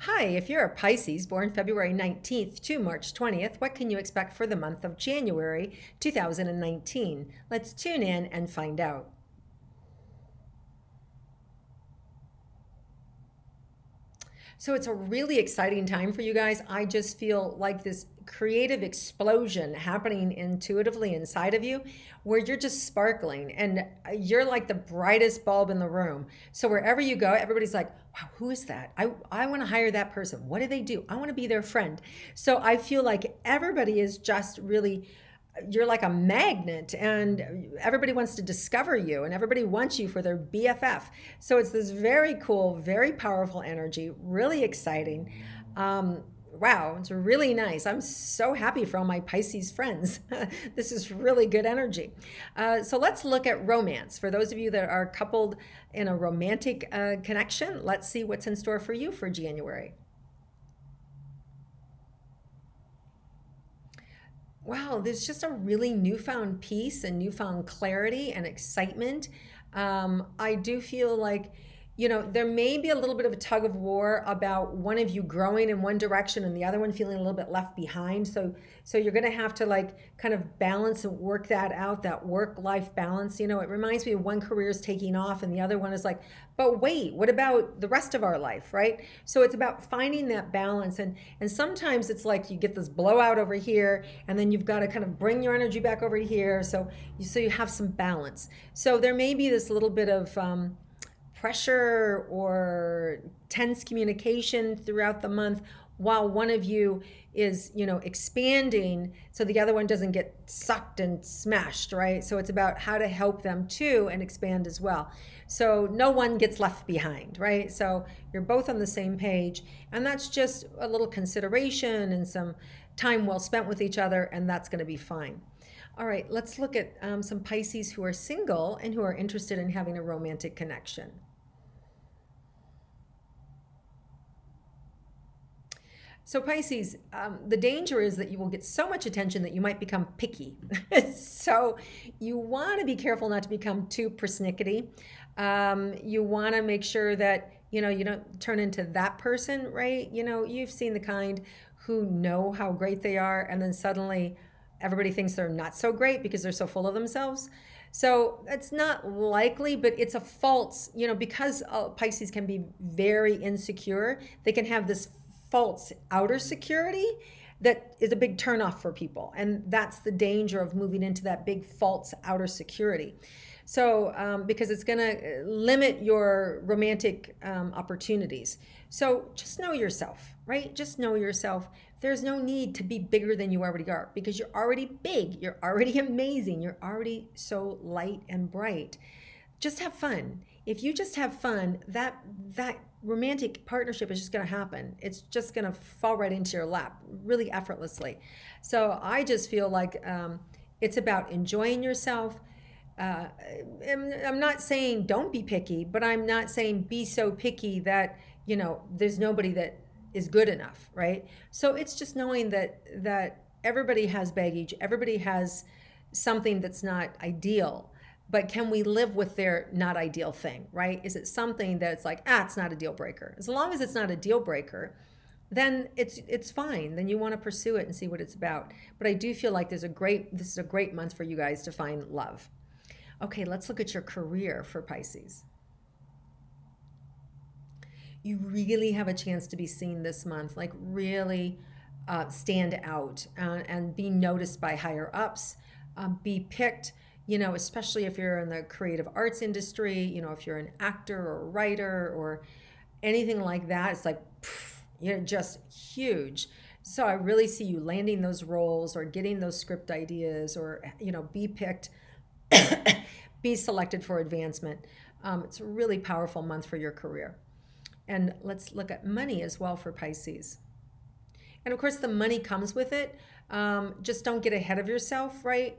Hi, if you're a Pisces born February 19th to March 20th, what can you expect for the month of January 2019? Let's tune in and find out. So it's a really exciting time for you guys. I just feel like this creative explosion happening intuitively inside of you where you're just sparkling and you're like the brightest bulb in the room. So wherever you go, everybody's like, wow, who is that? I want to hire that person. What do they do? I want to be their friend. So I feel like everybody is just really, you're like a magnet and everybody wants to discover you and everybody wants you for their BFF. So it's this very cool, very powerful energy, really exciting. Wow, it's really nice. I'm so happy for all my Pisces friends. This is really good energy. So let's look at romance. For those of you that are coupled in a romantic connection, let's see what's in store for you for January. Wow, there's just a really newfound peace and newfound clarity and excitement. I do feel like, there may be a little bit of a tug of war about one of you growing in one direction and the other one feeling a little bit left behind. So you're going to have to like kind of balance and work that out, that work-life balance. It reminds me of one career is taking off and the other one is like, but wait, what about the rest of our life, right? So it's about finding that balance. And sometimes it's like you get this blowout over here and then you've got to kind of bring your energy back over here. So you have some balance. So there may be this little bit of pressure or tense communication throughout the month while one of you is expanding so the other one doesn't get sucked and smashed, right? So it's about how to help them too and expand as well, so no one gets left behind, right? So you're both on the same page, and that's just a little consideration and some time well spent with each other, and that's going to be fine. All right, let's look at some Pisces who are single and who are interested in having a romantic connection. So Pisces, the danger is that you will get so much attention that you might become picky. So you want to be careful not to become too persnickety. You want to make sure that, you don't turn into that person, right? You've seen the kind who know how great they are, and then suddenly everybody thinks they're not so great because they're so full of themselves. So it's not likely, but it's a false, because Pisces can be very insecure, they can have this false outer security that is a big turnoff for people. And that's the danger of moving into that big false outer security. So because it's going to limit your romantic opportunities. So just know yourself, right? Just know yourself. There's no need to be bigger than you already are because you're already big. You're already amazing. You're already so light and bright. Just have fun. If you just have fun, that romantic partnership is just going to happen. It's just going to fall right into your lap really effortlessly. So I just feel like it's about enjoying yourself. I'm not saying don't be picky, but I'm not saying be so picky that, there's nobody that is good enough, right? So it's just knowing that everybody has baggage, everybody has something that's not ideal. But can we live with their not ideal thing, right? Is it something that's like, it's not a deal breaker? As long as it's not a deal breaker, then it's fine. Then you want to pursue it and see what it's about. But I do feel like this is a great month for you guys to find love. Okay, let's look at your career for Pisces. You really have a chance to be seen this month, like really stand out and be noticed by higher ups, be picked, especially if you're in the creative arts industry, if you're an actor or a writer or anything like that, it's like, you're just huge. So I really see you landing those roles or getting those script ideas or, be picked, be selected for advancement. It's a really powerful month for your career. And let's look at money as well for Pisces. And of course, the money comes with it. Just don't get ahead of yourself, right?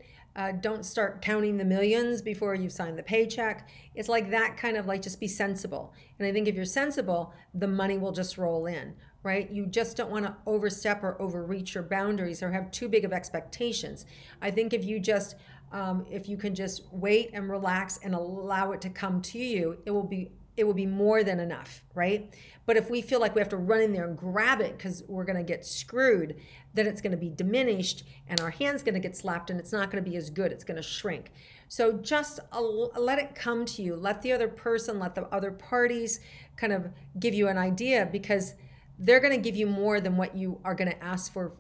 Don't start counting the millions before you've signed the paycheck. It's like that kind of like just be sensible. And I think if you're sensible, the money will just roll in, right? You just don't want to overstep or overreach your boundaries or have too big of expectations. I think if you can just wait and relax and allow it to come to you, it will be it will be more than enough, right? But if we feel like we have to run in there and grab it because we're going to get screwed, then it's going to be diminished and our hand's going to get slapped and it's not going to be as good. It's going to shrink. So just let it come to you. Let the other person, let the other parties kind of give you an idea, because they're going to give you more than what you are going to ask for.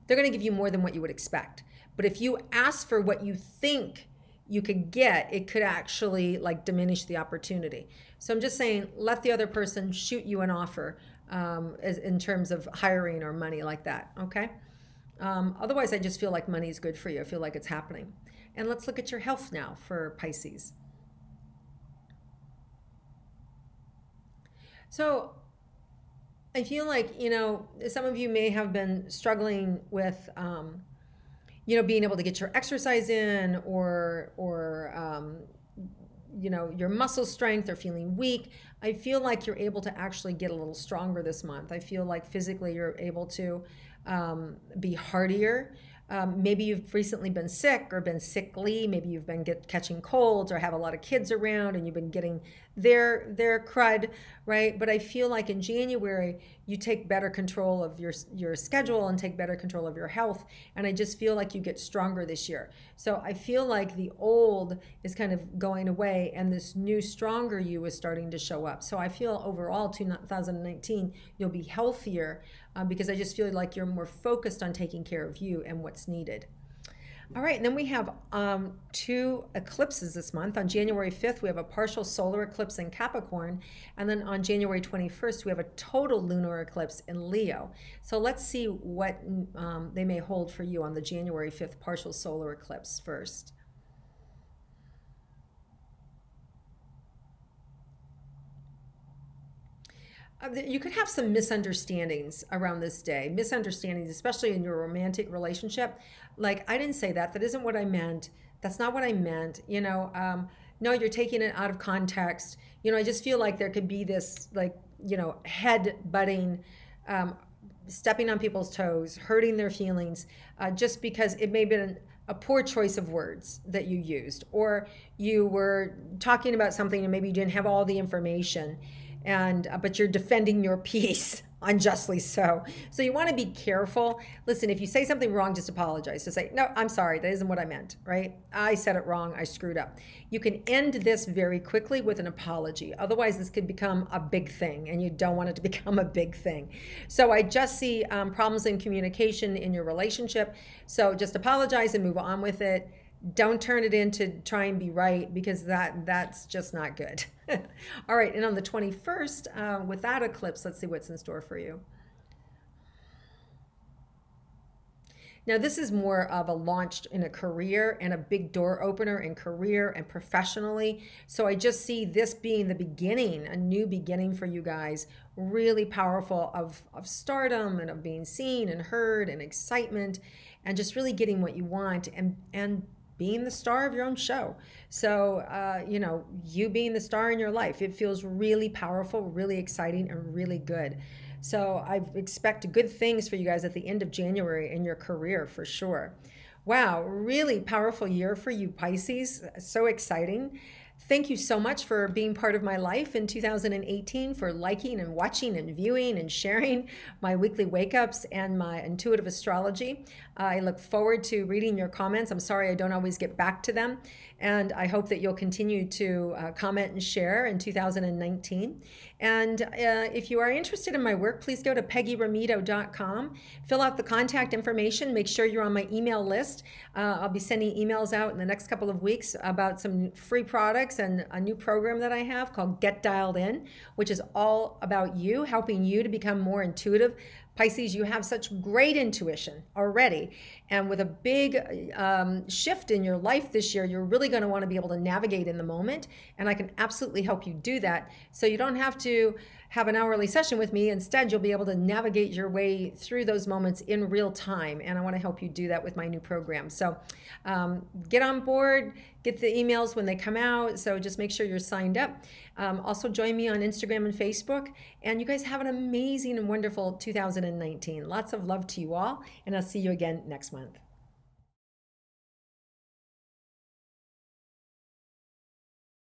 They're going to give you more than what you would expect. But if you ask for what you think you could get, it could actually like diminish the opportunity. So I'm just saying, let the other person shoot you an offer in terms of hiring or money like that, okay? Otherwise, I just feel like money is good for you. I feel like it's happening. And let's look at your health now for Pisces. So I feel like, you know, some of you may have been struggling with, you know, being able to get your exercise in, or you know, your muscle strength, or feeling weak. I feel like you're able to actually get a little stronger this month. I feel like physically you're able to be hardier. Maybe you've recently been sick or been sickly. Maybe you've been catching colds or have a lot of kids around and you've been getting their crud, right? But I feel like in January, you take better control of your schedule and take better control of your health. And I just feel like you get stronger this year. So I feel like the old is kind of going away and this new, stronger you is starting to show up. So I feel overall 2019, you'll be healthier because I just feel like you're more focused on taking care of you and what's needed. All right, and then we have 2 eclipses this month. On January 5th, we have a partial solar eclipse in Capricorn, and then on January 21st, we have a total lunar eclipse in Leo. So let's see what they may hold for you on the January 5th partial solar eclipse first. You could have some misunderstandings around this day, misunderstandings, especially in your romantic relationship. Like, I didn't say that. That isn't what I meant. That's not what I meant. You know, no, you're taking it out of context. You know, I just feel like there could be this, like, you know, head butting, stepping on people's toes, hurting their feelings, just because it may have been a poor choice of words that you used, or you were talking about something and maybe you didn't have all the information. And but you're defending your piece unjustly so. So you want to be careful. Listen, if you say something wrong, just apologize. Just say, no, I'm sorry, that isn't what I meant, right? I said it wrong, I screwed up. You can end this very quickly with an apology. Otherwise, this could become a big thing, and you don't want it to become a big thing. So I just see problems in communication in your relationship. So just apologize and move on with it. Don't turn it into try and be right, because that's just not good. All right, and on the 21st, with that eclipse, let's see what's in store for you. Now, this is more of a launch in a career and a big door opener in career and professionally. So I just see this being the beginning, a new beginning for you guys, really powerful of stardom and of being seen and heard and excitement and just really getting what you want and being the star of your own show. So, you know, you being the star in your life, it feels really powerful, really exciting, and really good. So I expect good things for you guys at the end of January in your career for sure. Wow, really powerful year for you, Pisces. So exciting. Thank you so much for being part of my life in 2018, for liking and watching and viewing and sharing my weekly wake-ups and my intuitive astrology. I look forward to reading your comments. I'm sorry I don't always get back to them. And I hope that you'll continue to comment and share in 2019. And if you are interested in my work, please go to peggyrometo.com, fill out the contact information, make sure you're on my email list. I'll be sending emails out in the next couple of weeks about some free products and a new program that I have called Get Dialed In, which is all about you, helping you to become more intuitive. Pisces, you have such great intuition already. And with a big shift in your life this year, you're really going to want to be able to navigate in the moment. And I can absolutely help you do that. So you don't have to have an hourly session with me. Instead, you'll be able to navigate your way through those moments in real time. And I want to help you do that with my new program. So get on board, get the emails when they come out. So just make sure you're signed up. Also join me on Instagram and Facebook. And you guys have an amazing and wonderful 2019. Lots of love to you all. And I'll see you again next month.